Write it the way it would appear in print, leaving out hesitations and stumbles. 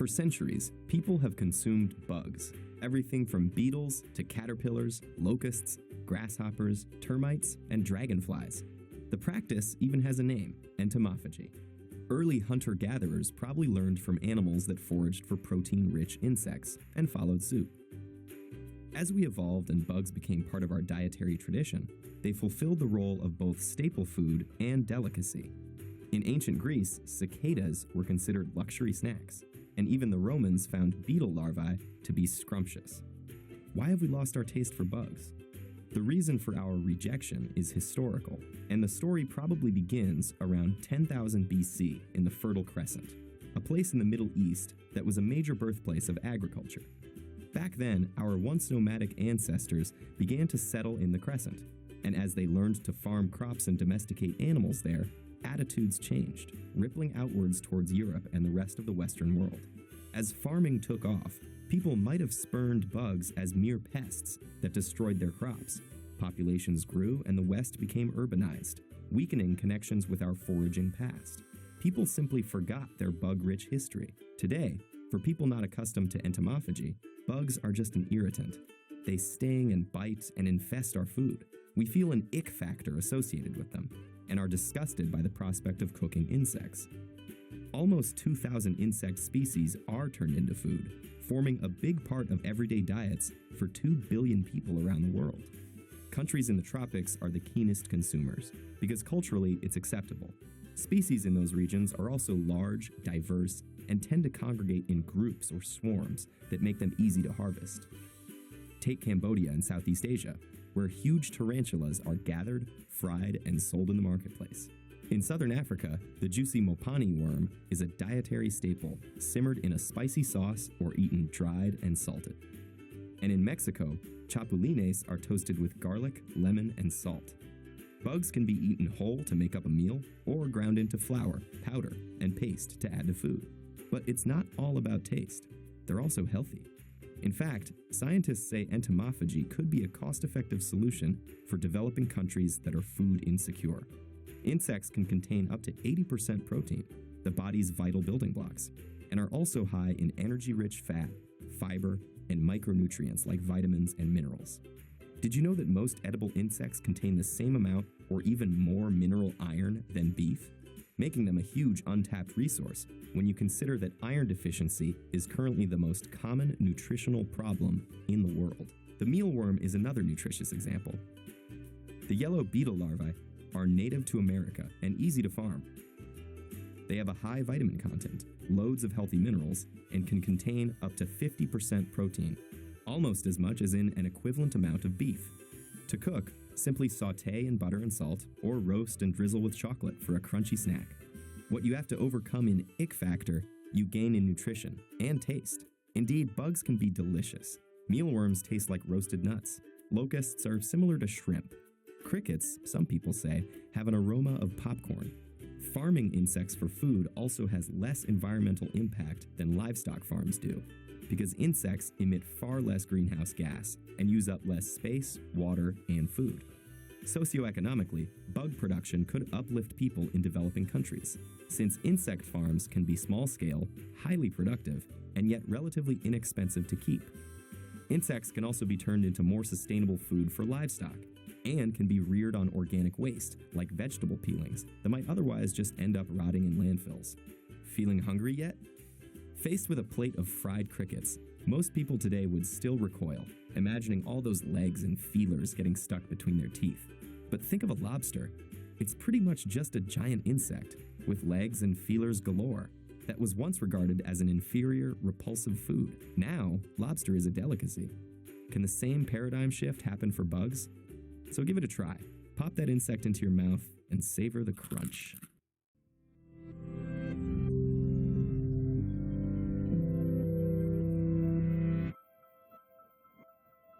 For centuries, people have consumed bugs, everything from beetles to caterpillars, locusts, grasshoppers, termites, and dragonflies. The practice even has a name, entomophagy. Early hunter-gatherers probably learned from animals that foraged for protein-rich insects and followed suit. As we evolved and bugs became part of our dietary tradition, they fulfilled the role of both staple food and delicacy. In ancient Greece, cicadas were considered luxury snacks, and even the Romans found beetle larvae to be scrumptious. Why have we lost our taste for bugs? The reason for our rejection is historical, and the story probably begins around 10,000 BC in the Fertile Crescent, a place in the Middle East that was a major birthplace of agriculture. Back then, our once nomadic ancestors began to settle in the Crescent, and as they learned to farm crops and domesticate animals there, attitudes changed, rippling outwards towards Europe and the rest of the Western world. As farming took off, people might have spurned bugs as mere pests that destroyed their crops. Populations grew and the West became urbanized, weakening connections with our foraging past. People simply forgot their bug-rich history. Today, for people not accustomed to entomophagy, bugs are just an irritant. They sting and bite and infest our food. We feel an ick factor associated with them, and are disgusted by the prospect of cooking insects. Almost 2,000 insect species are turned into food, forming a big part of everyday diets for 2 billion people around the world. Countries in the tropics are the keenest consumers, because culturally it's acceptable. Species in those regions are also large, diverse, and tend to congregate in groups or swarms that make them easy to harvest. Take Cambodia in Southeast Asia, where huge tarantulas are gathered, fried, and sold in the marketplace. In southern Africa, the juicy mopani worm is a dietary staple, simmered in a spicy sauce or eaten dried and salted. And in Mexico, chapulines are toasted with garlic, lemon, and salt. Bugs can be eaten whole to make up a meal, or ground into flour, powder, and paste to add to food. But it's not all about taste. They're also healthy. In fact, scientists say entomophagy could be a cost-effective solution for developing countries that are food insecure. Insects can contain up to 80% protein, the body's vital building blocks, and are also high in energy-rich fat, fiber, and micronutrients like vitamins and minerals. Did you know that most edible insects contain the same amount or even more mineral iron than beef? Making them a huge untapped resource when you consider that iron deficiency is currently the most common nutritional problem in the world. The mealworm is another nutritious example. The yellow beetle larvae are native to America and easy to farm. They have a high vitamin content, loads of healthy minerals, and can contain up to 50% protein, almost as much as in an equivalent amount of beef. To cook, simply sauté in butter and salt, or roast and drizzle with chocolate for a crunchy snack. What you have to overcome in ick factor, you gain in nutrition and taste. Indeed, bugs can be delicious. Mealworms taste like roasted nuts. Locusts are similar to shrimp. Crickets, some people say, have an aroma of popcorn. Farming insects for food also has less environmental impact than livestock farms do, because insects emit far less greenhouse gas and use up less space, water, and food. Socioeconomically, bug production could uplift people in developing countries, since insect farms can be small-scale, highly productive, and yet relatively inexpensive to keep. Insects can also be turned into more sustainable food for livestock, and can be reared on organic waste, like vegetable peelings, that might otherwise just end up rotting in landfills. Feeling hungry yet? Faced with a plate of fried crickets, most people today would still recoil, imagining all those legs and feelers getting stuck between their teeth. But think of a lobster. It's pretty much just a giant insect, with legs and feelers galore, that was once regarded as an inferior, repulsive food. Now, lobster is a delicacy. Can the same paradigm shift happen for bugs? So give it a try. Pop that insect into your mouth and savor the crunch.